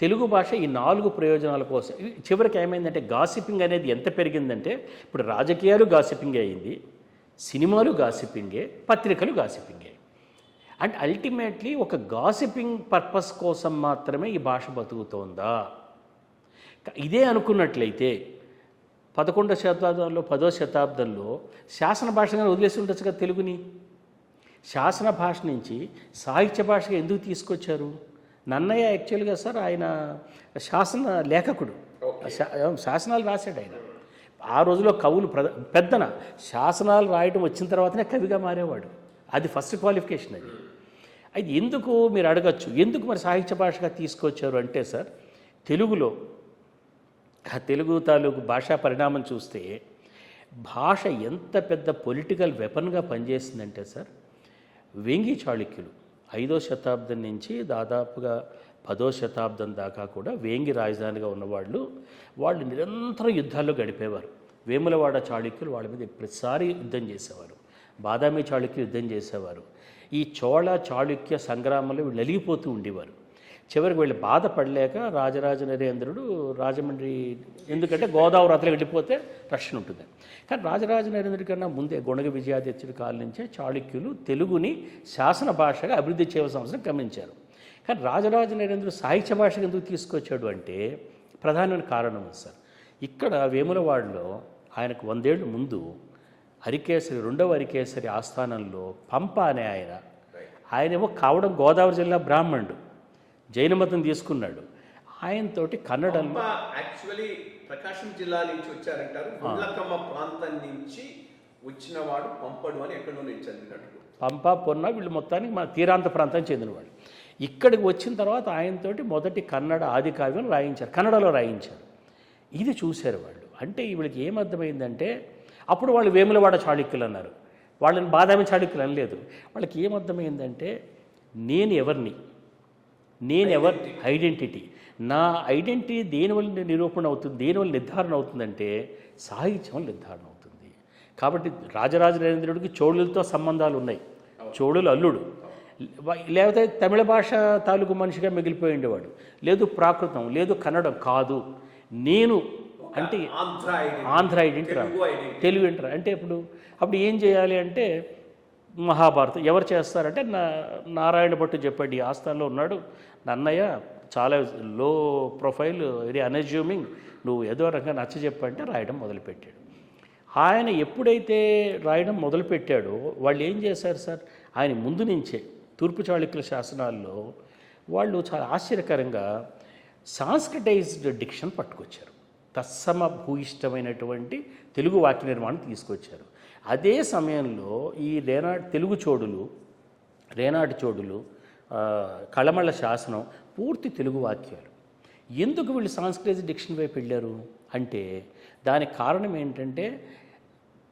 తెలుగు భాష ఈ 4 ప్రయోజనాల కోసం చివరికి ఏమైందంటే గాసిపింగ్ అనేది ఎంత పెరిగిందంటే ఇప్పుడు రాజకీయాలు గాసిపింగే అయింది, సినిమాలు గాసిపింగే, పత్రికలు గాసిపింగే. అండ్ అల్టిమేట్లీ ఒక గాసిపింగ్ పర్పస్ కోసం మాత్రమే ఈ భాష బతుకుతోందా? ఇదే అనుకున్నట్లయితే 11వ శతాబ్దంలో 10వ శతాబ్దంలో శాసన భాషగా వదిలేసి ఉండొచ్చు కదా తెలుగుని. శాసన భాష నుంచి సాహిత్య భాషగా ఎందుకు తీసుకొచ్చారు? నన్నయ్య యాక్చువల్గా సార్ ఆయన శాసన లేఖకుడు, శాసనాలు రాశాడు ఆయన. ఆ రోజులో కవులు పెద్దన శాసనాలు రాయడం వచ్చిన తర్వాతనే కవిగా మారేవాడు. అది ఫస్ట్ క్వాలిఫికేషన్. అది ఎందుకు మీరు అడగచ్చు, ఎందుకు మరి సాహిత్య భాషగా తీసుకొచ్చారు అంటే సార్, తెలుగులో తెలుగు తాలూకు భాషా పరిణామం చూస్తే భాష ఎంత పెద్ద పొలిటికల్ వెపన్గా పనిచేసిందంటే సార్, వేంగి చాళుక్యులు 5వ శతాబ్దం నుంచి దాదాపుగా 10వ శతాబ్దం దాకా కూడా వేంగి రాజధానిగా ఉన్నవాళ్ళు నిరంతరం యుద్ధాల్లో గడిపేవారు. వేములవాడ చాళుక్యులు వాళ్ళ మీద ప్రతిసారి యుద్ధం చేసేవారు, బాదామి చాళుక్యులు యుద్ధం చేసేవారు. ఈ చోళ చాళుక్య సంగ్రామంలో వీళ్ళు నలిగిపోతూ ఉండేవారు. చివరికి వీళ్ళు బాధపడలేక రాజరాజ నరేంద్రుడు రాజమండ్రి, ఎందుకంటే గోదావరి అతలు వెళ్ళిపోతే రక్షణ ఉంటుంది. కానీ రాజరాజ నరేంద్రుడి కన్నా ముందే గొణగ విజయాదిత్యుడి కాలం నుంచే చాళుక్యులు తెలుగుని శాసన భాషగా అభివృద్ధి చేయవలసిన అవసరం గమనించారు. కానీ రాజరాజ నరేంద్రుడు సాహిత్య భాషగా ఎందుకు తీసుకొచ్చాడు అంటే ప్రధానమైన కారణం సార్, ఇక్కడ వేములవాడలో ఆయనకు 100 ఏళ్ళు ముందు హరికేసరి, 2వ హరికేసరి ఆస్థానంలో పంప అనే ఆయనేమో కావడం గోదావరి జిల్లా బ్రాహ్మణుడు, జైన మతం తీసుకున్నాడు. ఆయనతోటి కన్నడంలో యాక్చువల్లీ ప్రకాశం జిల్లా నుంచి వచ్చారంటారు, గుండ్లకమ్మ ప్రాంతం నుంచి వచ్చినవాడు పంపడు అని ఎక్కడో నేను చదివినట్టు. పంప పొన్న వీళ్ళు మొత్తానికి మా తీరాంత ప్రాంతానికి చెందినవాడు. ఇక్కడికి వచ్చిన తర్వాత ఆయనతోటి మొదటి కన్నడ ఆది కావ్యం రాయించారు, కన్నడలో రాయించారు. ఇది చూశారు వాళ్ళు. అంటే వీళ్ళకి ఏమర్థమైందంటే, అప్పుడు వాళ్ళు వేములవాడ చాళుక్యులు అన్నారు, వాళ్ళని బాదామి చాళుక్యులు అనలేదు. వాళ్ళకి ఏమర్థమైందంటే, నేను ఎవరిని, ఐడెంటిటీ, నా ఐడెంటిటీ దేనివల్ల నిరూపణ అవుతుంది, దేనివల్ల నిర్ధారణ అవుతుందంటే సాహిత్యం నిర్ధారణ అవుతుంది. కాబట్టి రాజరాజ నరేంద్రుడికి చోళులతో సంబంధాలు ఉన్నాయి, చోళులు అల్లుడు, లేకపోతే తమిళ భాష తాలూకు మనిషిగా మిగిలిపోయి ఉండేవాడు, లేదు ప్రాకృతం, లేదు కన్నడం కాదు, నేను అంటే ఆంధ్ర ఐడెంటిటీ రాదు, తెలుగు ఏంటి అంటే అప్పుడు ఏం చేయాలి అంటే మహాభారతం ఎవరు చేస్తారంటే నారాయణ భట్టు చెప్పాడు, ఈ ఆస్థానంలో ఉన్నాడు నన్నయ్య, చాలా లో ప్రొఫైల్, వెరీ అన్అజ్యూమింగ్, నువ్వు ఏదో రకంగా నచ్చ చెప్పంటే రాయడం మొదలుపెట్టాడు. ఆయన ఎప్పుడైతే రాయడం మొదలుపెట్టాడో వాళ్ళు ఏం చేశారు సార్, ఆయన ముందు నుంచే తూర్పు చాళుక్యుల శాసనాల్లో వాళ్ళు చాలా ఆశ్చర్యకరంగా సాంస్క్రిటైజ్డ్ డిక్షన్ పట్టుకొచ్చారు, తత్సమ భూయిష్టమైనటువంటి తెలుగు వాక్య నిర్మాణం తీసుకొచ్చారు. అదే సమయంలో ఈ రేనాటి చోడులు కళమళ్ళ శాసనం పూర్తి తెలుగు వాక్యాలు. ఎందుకు వీళ్ళు సాంస్క్రిటైజ్డ్ డిక్షన్ వైపు వెళ్ళారు అంటే దానికి కారణం ఏంటంటే,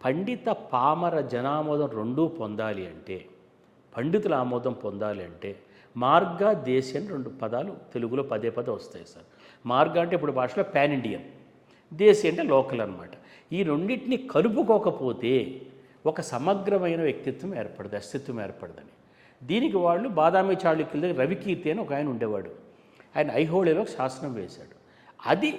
పండిత పామర జనామోదం రెండూ పొందాలి అంటే, పండితుల ఆమోదం పొందాలి అంటే మార్గ, దేశీ అని 2 పదాలు తెలుగులో పదే వస్తాయి సార్. మార్గ అంటే ఇప్పుడు భాషలో పాన్ ఇండియన్, దేశీ అంటే లోకల్ అనమాట. ఈ రెండింటిని కలుపుకోకపోతే ఒక సమగ్రమైన వ్యక్తిత్వం ఏర్పడదు, అస్తిత్వం ఏర్పడదని. దీనికి వాళ్ళు బాదామి చాళుక్యుల దగ్గర రవికీర్తి అని ఒక ఆయన ఉండేవాడు, ఆయన ఐహోళేలో శాసనం వేశాడు. అది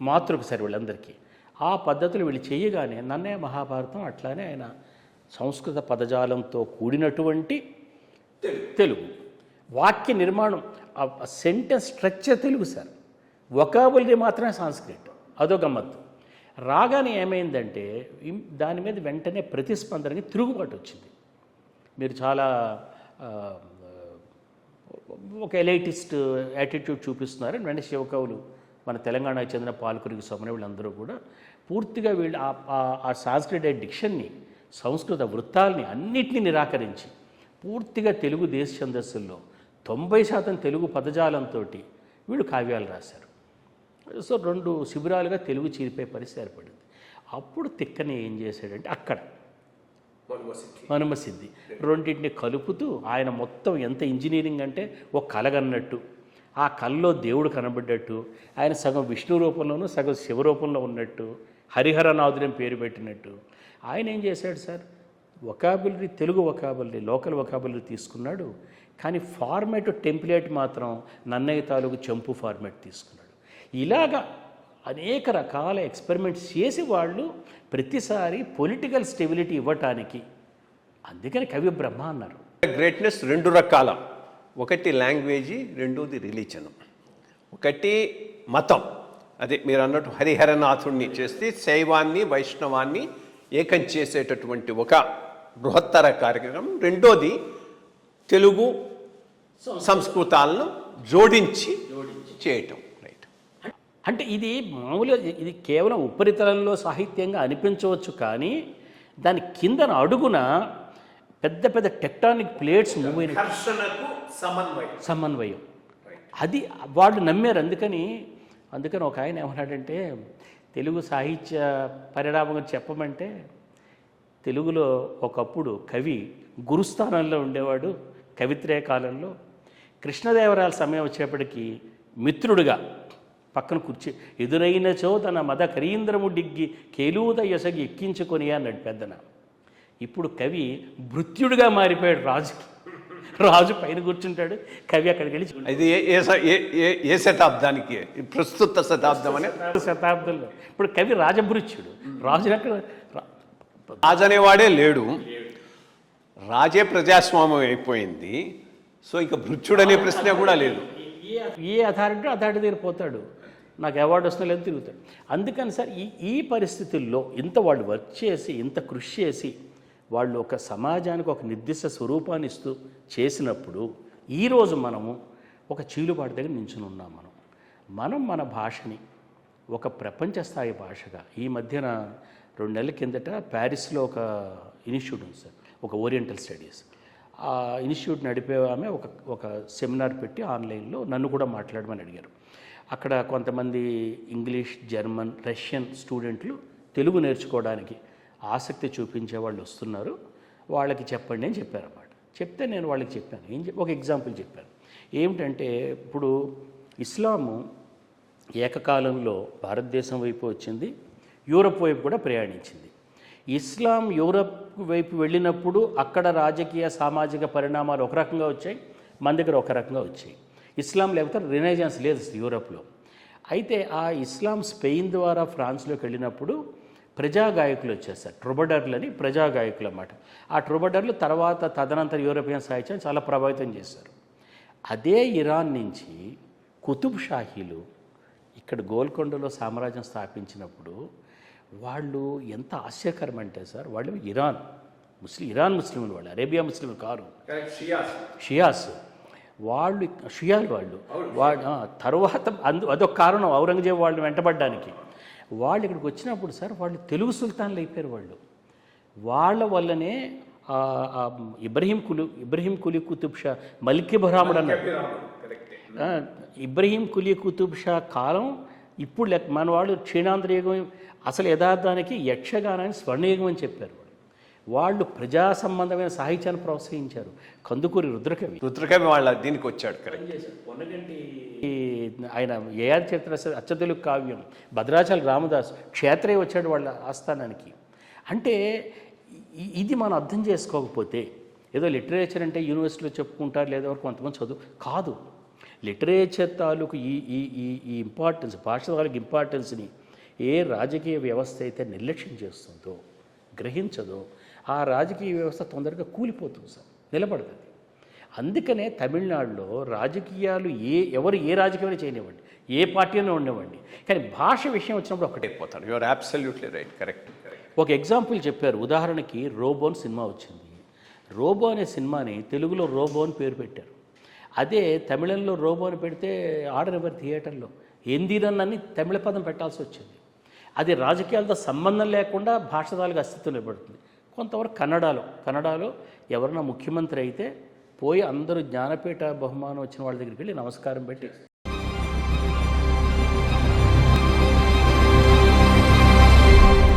మాతృక సార్ వీళ్ళందరికీ. ఆ పద్ధతులు వీళ్ళు చేయగానే నన్నయ్య మహాభారతం అట్లానే ఆయన సంస్కృత పదజాలంతో కూడినటువంటి తెలుగు వాక్య నిర్మాణం, sentence structure Telugu sir, vocabulary మాత్రమే సాంస్క్రిట్. అదో గమ్మత్తు. రాగానే ఏమైందంటే దాని మీద వెంటనే ప్రతిస్పందనకి తిరుగుబాటు వచ్చింది. మీరు చాలా ఒక ఎలైటిస్ట్ యాటిట్యూడ్ చూపిస్తున్నారు. వెంటనే శివకవులు, మన తెలంగాణకు చెందిన పాల్కురికి సోమన వీళ్ళందరూ కూడా పూర్తిగా వీళ్ళు ఆ సాంస్క్రిట్ డిక్షన్ని, సంస్కృత వృత్తాలని అన్నిటినీ నిరాకరించి పూర్తిగా తెలుగు దేశ ఛందస్సుల్లో 90% తెలుగు పదజాలంతో వీళ్ళు కావ్యాలు రాశారు. సో 2 శిబిరాలుగా తెలుగు చీలిపోయే పరిస్థితి ఏర్పడింది. అప్పుడు తిక్కని ఏం చేశాడంటే అక్కడ మనుమసిద్ధి రెండింటిని కలుపుతూ ఆయన మొత్తం ఎంత ఇంజనీరింగ్ అంటే ఒక కలగన్నట్టు, ఆ కల్లో దేవుడు కనబడ్డట్టు, ఆయన సగం విష్ణు రూపంలోనూ సగం శివ రూపంలో ఉన్నట్టు, హరిహరనాథుని పేరు పెట్టినట్టు ఆయన ఏం చేశాడు sir, vocabulary Telugu vocabulary local vocabulary తీసుకున్నాడు, కానీ ఫార్మాట్ టెంప్లేట్ మాత్రం నన్నయ్య తాలూకు చెంపు ఫార్మాట్ తీసుకున్నాడు. ఇలాగా అనేక రకాల ఎక్స్పెరిమెంట్స్ చేసి వాళ్ళు ప్రతిసారి పొలిటికల్ స్టెబిలిటీ ఇవ్వటానికి, అందుకని కవి బ్రహ్మ అన్నారు. గ్రేట్నెస్ రెండు రకాల, ఒకటి లాంగ్వేజీ, రెండోది రిలీజన్. ఒకటి మతం, అదే మీరు అన్నట్టు హరిహరనాథుణ్ణి చేస్తే శైవాన్ని వైష్ణవాన్ని ఏకం చేసేటటువంటి ఒక బృహత్తర కార్యక్రమం. రెండోది తెలుగు సంస్కృతాలను జోడించి చేయటం. రైట్. అంటే ఇది మామూలుగా ఇది కేవలం ఉపరితలంలో సాహిత్యంగా అనిపించవచ్చు, కానీ దాని కిందన అడుగున పెద్ద పెద్ద టెక్టానిక్ ప్లేట్స్ మూవ్ అయిన ఘర్షణకు సమన్వయం అది వాళ్ళు నమ్మారు. అందుకని ఒక ఆయన ఏమన్నాడంటే, తెలుగు సాహిత్య పరిణామం చెప్పమంటే, తెలుగులో ఒకప్పుడు కవి గురుస్థానంలో ఉండేవాడు. కవిత్రయ కాలంలో కృష్ణదేవరాయల సమయం వచ్చేప్పటికీ మిత్రుడుగా పక్కన కూర్చి ఎదురైనచో తన మద కరీంద్రము డిగ్గి కేలూద ఎసగి ఎక్కించుకొని అన్నాడు పెద్దన. ఇప్పుడు కవి భృత్యుడిగా మారిపోయాడు రాజుకి. రాజు పైన కూర్చుంటాడు, కవి అక్కడికి వెళ్ళి. ఇది ఏ శతాబ్దానికి? ప్రస్తుత శతాబ్దం అనే శతాబ్దంలో ఇప్పుడు కవి రాజభృత్యుడు. రాజు అక్కడ రాజు అనేవాడే లేడు, రాజే ప్రజాస్వామ్యం అయిపోయింది. సో ఇక భృత్యుడు అనే ప్రశ్న కూడా లేదు. ఏ అథారిటీ దగ్గర పోతాడు, నాకు అవార్డు వస్తున్నా లేదు తిరుగుతాడు. అందుకని సార్ ఈ పరిస్థితుల్లో ఇంత వాళ్ళు వర్క్ చేసి, ఇంత కృషి చేసి వాళ్ళు ఒక సమాజానికి ఒక నిర్దిష్ట స్వరూపాన్ని ఇస్తూ చేసినప్పుడు ఈరోజు మనము ఒక చీలుబాటు దగ్గర నించుని ఉన్నాం. మనం మన భాషని ఒక ప్రపంచ స్థాయి భాషగా, ఈ మధ్యన 2 నెలల కిందట ప్యారిస్లో ఒక ఇన్స్టిట్యూట్ ఉంది సార్, ఒక ఓరియంటల్ స్టడీస్. ఆ ఇన్స్టిట్యూట్ నడిపే ఆమె ఒక సెమినార్ పెట్టి ఆన్లైన్లో నన్ను కూడా మాట్లాడమని అడిగారు. అక్కడ కొంతమంది ఇంగ్లీష్, జర్మన్, రష్యన్ స్టూడెంట్లు తెలుగు నేర్చుకోవడానికి ఆసక్తి చూపించే వాళ్ళు వస్తున్నారు, వాళ్ళకి చెప్పండి అని చెప్పారన్నమాట. చెప్తే నేను వాళ్ళకి చెప్పాను, ఒక ఎగ్జాంపుల్ చెప్పాను. ఏమిటంటే, ఇప్పుడు ఇస్లాము ఏకకాలంలో భారతదేశం వైపు వచ్చింది, యూరప్ వైపు కూడా ప్రయాణించింది. ఇస్లాం యూరప్ వైపు వెళ్ళినప్పుడు అక్కడ రాజకీయ సామాజిక పరిణామాలు ఒక రకంగా వచ్చాయి, మన దగ్గర ఒక రకంగా వచ్చాయి. ఇస్లాం లేకపోతే రినైజాన్స్ లేదు యూరప్లో. అయితే ఆ ఇస్లాం స్పెయిన్ ద్వారా ఫ్రాన్స్లోకి వెళ్ళినప్పుడు ప్రజాగాయకులు వచ్చేసారు, ట్రొబడర్లని ప్రజాగాయకులు అన్నమాట. ఆ ట్రొబడర్లు తర్వాత తదనంతర యూరోపియన్ సాహిత్యాన్ని చాలా ప్రభావితం చేశారు. అదే ఇరాన్ నుంచి కుతుబ్ షాహీలు ఇక్కడ గోల్కొండలో సామ్రాజ్యం స్థాపించినప్పుడు వాళ్ళు ఎంత ఆశ్చర్యకరం అంటే సార్, వాళ్ళు ఇరాన్ ముస్లింలు, వాళ్ళు అరేబియా ముస్లింలు కారు, షియాస్ వాళ్ళు, షియాలు వాళ్ళు తర్వాత అదొక కారణం ఔరంగజేబు వాళ్ళు వెంటబడ్డానికి. వాళ్ళు ఇక్కడికి వచ్చినప్పుడు సార్ వాళ్ళు తెలుగు సుల్తాన్లు అయిపోయారు. వాళ్ళ వల్లనే ఇబ్రహీం కులీ కుతుబ్ షా, మల్కి బహ్రాముడు అన్నాడు. ఇబ్రహీం కులీ కుతుబ్ షా కాలం ఇప్పుడు మన వాళ్ళు క్షీణాంధ్రయుగం, అసలు యథార్థానికి యక్షగానాన్ని స్వర్ణయుగం అని చెప్పారు. వాళ్ళు ప్రజా సంబంధమైన సాహిత్యాన్ని ప్రోత్సహించారు. కందుకూరి రుద్రకవి వాళ్ళ దీనికి వచ్చాడు. పొన్నగంటి ఆయన ఏఆర్ చరిత్ర అచ్చతెలుగు కావ్యం, భద్రాచల రామదాస్ క్షేత్రయ్య వచ్చాడు వాళ్ళ ఆస్థానానికి. అంటే ఇది మనం అర్థం చేసుకోకపోతే, ఏదో లిటరేచర్ అంటే యూనివర్సిటీలో చెప్పుకుంటారు, లేదా కొంతమంది చదువు కాదు. లిటరేచర్ తాలూకు ఈ ఇంపార్టెన్స్, భాష తాలూకు ఇంపార్టెన్స్ని ఏ రాజకీయ వ్యవస్థ అయితే నిర్లక్ష్యం చేస్తుందో, గ్రహించదో, ఆ రాజకీయ వ్యవస్థ తొందరగా కూలిపోతుంది సార్, నిలబడుతుంది. అందుకనే తమిళనాడులో రాజకీయాలు ఎవరు ఏ రాజకీయాలు చేయనివ్వండి, ఏ పార్టీలో ఉండనివ్వండి, కానీ భాష విషయం వచ్చినప్పుడు ఒకటే పోతాడు. You're absolutely right, correct. ఒక ఎగ్జాంపుల్ చెప్పారు. ఉదాహరణకి రోబో అని సినిమా వచ్చింది. రోబో అనే సినిమాని తెలుగులో రోబో అని పేరు పెట్టారు. అదే తమిళంలో రోబో అని పెడితే ఆడనివ్వరు థియేటర్లో, ఎందిరన్నని తమిళ పదం పెట్టాల్సి వచ్చింది. అది రాజకీయాలతో సంబంధం లేకుండా భాషదాలుగా అస్తిత్వం నిలబడుతుంది. కొంతవరకు కన్నడలో ఎవరైనా ముఖ్యమంత్రి అయితే పోయి అందరూ జ్ఞానపీఠ బహుమానం వచ్చిన వాళ్ళ దగ్గరికి వెళ్ళి నమస్కారం పెట్టి